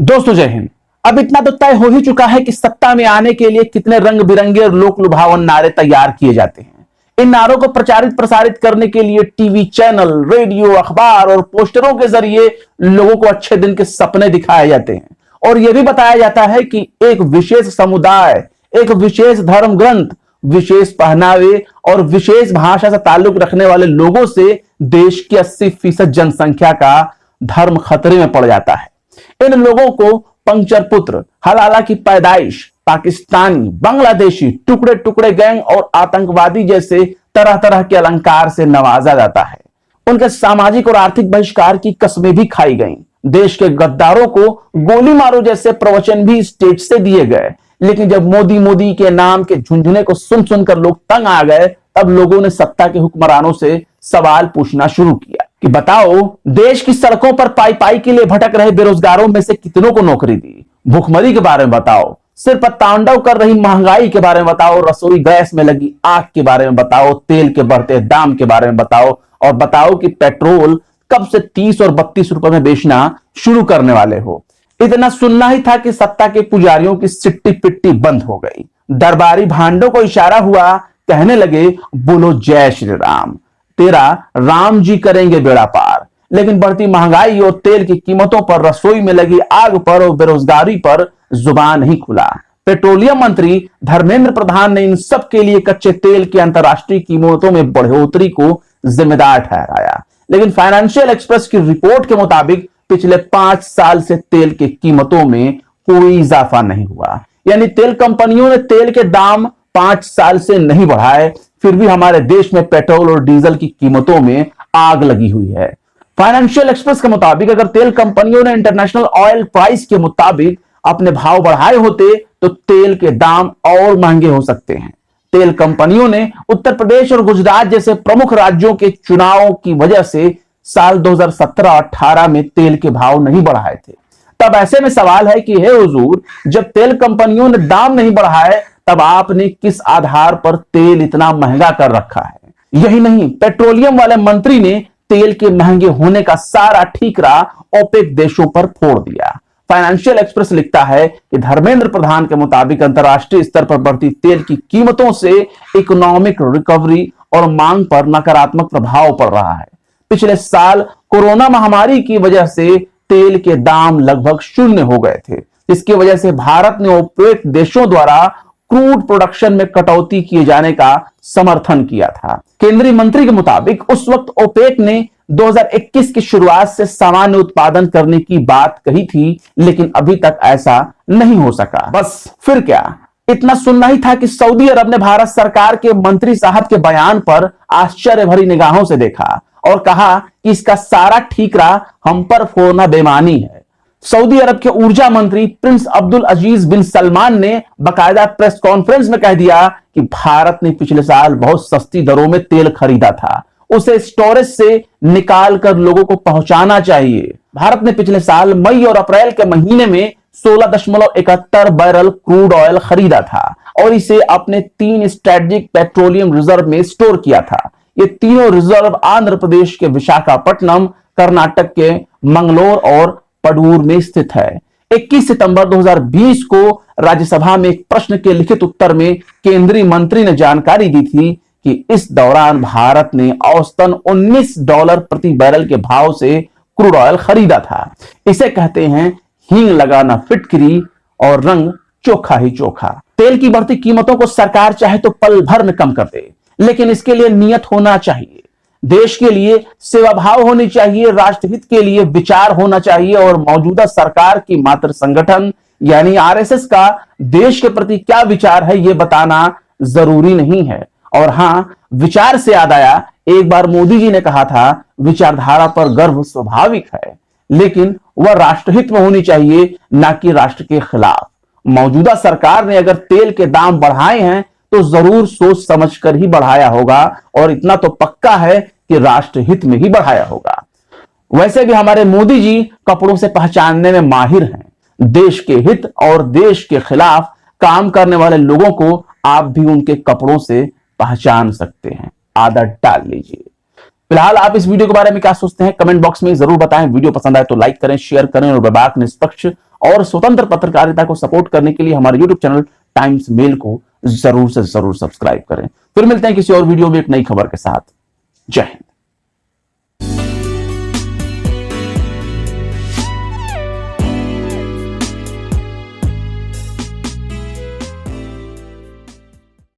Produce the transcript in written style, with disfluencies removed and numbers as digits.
दोस्तों जय हिंद। अब इतना तो तय हो ही चुका है कि सत्ता में आने के लिए कितने रंग बिरंगे और लोक लुभावन नारे तैयार किए जाते हैं। इन नारों को प्रचारित प्रसारित करने के लिए टीवी चैनल, रेडियो, अखबार और पोस्टरों के जरिए लोगों को अच्छे दिन के सपने दिखाए जाते हैं और यह भी बताया जाता है कि एक विशेष समुदाय, एक विशेष धर्म ग्रंथ, विशेष पहनावे और विशेष भाषा से ताल्लुक रखने वाले लोगों से देश की 80% जनसंख्या का धर्म खतरे में पड़ जाता है। इन लोगों को पंक्चर पुत्र, हलाला की पैदाइश, पाकिस्तानी, बांग्लादेशी, टुकड़े टुकड़े गैंग और आतंकवादी जैसे तरह तरह के अलंकार से नवाजा जाता है। उनके सामाजिक और आर्थिक बहिष्कार की कस्में भी खाई गईं। देश के गद्दारों को गोली मारो जैसे प्रवचन भी स्टेज से दिए गए। लेकिन जब मोदी मोदी के नाम के झुंझुने को सुन सुनकर लोग तंग आ गए, तब लोगों ने सत्ता के हुक्मरानों से सवाल पूछना शुरू किया कि बताओ, देश की सड़कों पर पाई पाई के लिए भटक रहे बेरोजगारों में से कितनों को नौकरी दी? भुखमरी के बारे में बताओ, सिर पर तांडव कर रही महंगाई के बारे में बताओ, रसोई गैस में लगी आग के बारे में बताओ, तेल के बढ़ते दाम के बारे में बताओ और बताओ कि पेट्रोल कब से 30 और 32 रुपए में बेचना शुरू करने वाले हो। इतना सुनना ही था कि सत्ता के पुजारियों की सिट्टी पिट्टी बंद हो गई। दरबारी भांडों को इशारा हुआ, कहने लगे बोलो जय श्री राम, तेरा राम जी करेंगे बेड़ा पार। लेकिन बढ़ती महंगाई और तेल की कीमतों पर, रसोई में लगी आग पर और बेरोजगारी पर जुबान नहीं खुला। पेट्रोलियम मंत्री धर्मेंद्र प्रधान ने इन सब के लिए कच्चे तेल की अंतर्राष्ट्रीय कीमतों में बढ़ोतरी को जिम्मेदार ठहराया। लेकिन फाइनेंशियल एक्सप्रेस की रिपोर्ट के मुताबिक पिछले 5 साल से तेल की कीमतों में कोई इजाफा नहीं हुआ। यानी तेल कंपनियों ने तेल के दाम 5 साल से नहीं बढ़ाए, फिर भी हमारे देश में पेट्रोल और डीजल की कीमतों में आग लगी हुई है। फाइनेंशियल एक्सप्रेस के मुताबिक अगर तेल कंपनियों ने इंटरनेशनल ऑयल प्राइस के मुताबिक अपने भाव बढ़ाए होते तो तेल के दाम और महंगे हो सकते हैं। तेल कंपनियों ने उत्तर प्रदेश और गुजरात जैसे प्रमुख राज्यों के चुनावों की वजह से साल 2017-18 में तेल के भाव नहीं बढ़ाए थे। तब ऐसे में सवाल है कि हे हुजूर, जब तेल कंपनियों ने दाम नहीं बढ़ाए तब आपने किस आधार पर तेल इतना महंगा कर रखा है? यही नहीं, पेट्रोलियम वाले मंत्री ने तेल के महंगे होने का सारा ठीकरा ओपेक देशों पर फोड़ दिया। फाइनेंशियल एक्सप्रेस लिखता है कि धर्मेंद्र प्रधान के मुताबिक अंतर्राष्ट्रीय स्तर पर बढ़ती तेल की कीमतों से इकोनॉमिक रिकवरी और मांग पर नकारात्मक प्रभाव पड़ रहा है। पिछले साल कोरोना महामारी की वजह से तेल के दाम लगभग शून्य हो गए थे, जिसकी वजह से भारत ने ओपेक देशों द्वारा क्रूड प्रोडक्शन में कटौती किए जाने का समर्थन किया था। केंद्रीय मंत्री के मुताबिक उस वक्त ओपेक ने 2021 की शुरुआत से सामान्य उत्पादन करने की बात कही थी, लेकिन अभी तक ऐसा नहीं हो सका। बस फिर क्या, इतना सुनना ही था कि सऊदी अरब ने भारत सरकार के मंत्री साहब के बयान पर आश्चर्य भरी निगाहों से देखा और कहा कि इसका सारा ठीकरा हम पर फोड़ना बेईमानी है। सऊदी अरब के ऊर्जा मंत्री प्रिंस अब्दुल अजीज बिन सलमान ने बाकायदा प्रेस कॉन्फ्रेंस में कह दिया कि भारत ने पिछले साल बहुत सस्ती दरों में तेल खरीदा था, उसे स्टोरेज से निकाल कर लोगों को पहुंचाना चाहिए। भारत ने पिछले साल मई और अप्रैल के महीने में 16.71 बैरल क्रूड ऑयल खरीदा था और इसे अपने 3 स्ट्रेटेजिक पेट्रोलियम रिजर्व में स्टोर किया था। ये तीनों रिजर्व आंध्र प्रदेश के विशाखापट्टनम, कर्नाटक के मंगलोर और पडूर में स्थित है। 21 सितंबर 2020 को राज्यसभा में एक प्रश्न के लिखित उत्तर में केंद्रीय मंत्री ने जानकारी दी थी कि इस दौरान भारत ने औसतन $19 प्रति बैरल के भाव से क्रूड ऑयल खरीदा था। इसे कहते हैं हींग लगाना फिटकरी और रंग चोखा ही चोखा। तेल की बढ़ती कीमतों को सरकार चाहे तो पल भर में कम कर दे, लेकिन इसके लिए नियत होना चाहिए, देश के लिए सेवा भाव होनी चाहिए, राष्ट्रहित के लिए विचार होना चाहिए और मौजूदा सरकार की मातृ संगठन यानी आरएसएस का देश के प्रति क्या विचार है यह बताना जरूरी नहीं है। और हां, विचार से याद आया, एक बार मोदी जी ने कहा था विचारधारा पर गर्व स्वाभाविक है, लेकिन वह राष्ट्रहित में होनी चाहिए, ना कि राष्ट्र के खिलाफ। मौजूदा सरकार ने अगर तेल के दाम बढ़ाए हैं तो जरूर सोच समझकर ही बढ़ाया होगा और इतना तो पक्का है कि राष्ट्रहित में ही बढ़ाया होगा। वैसे भी हमारे मोदी जी कपड़ों से पहचानने में माहिर हैं। देश के हित और देश के खिलाफ काम करने वाले लोगों को आप भी उनके कपड़ों से पहचान सकते हैं। आदत डाल लीजिए। फिलहाल आप इस वीडियो के बारे में क्या सोचते हैं कमेंट बॉक्स में जरूर बताएं। वीडियो पसंद आए तो लाइक करें, शेयर करें और बेबाक, निष्पक्ष और स्वतंत्र पत्रकारिता को सपोर्ट करने के लिए हमारे YouTube चैनल टाइम्स मेल को जरूर से जरूर सब्सक्राइब करें। फिर मिलते हैं किसी और वीडियो में एक नई खबर के साथ। जय हिंद।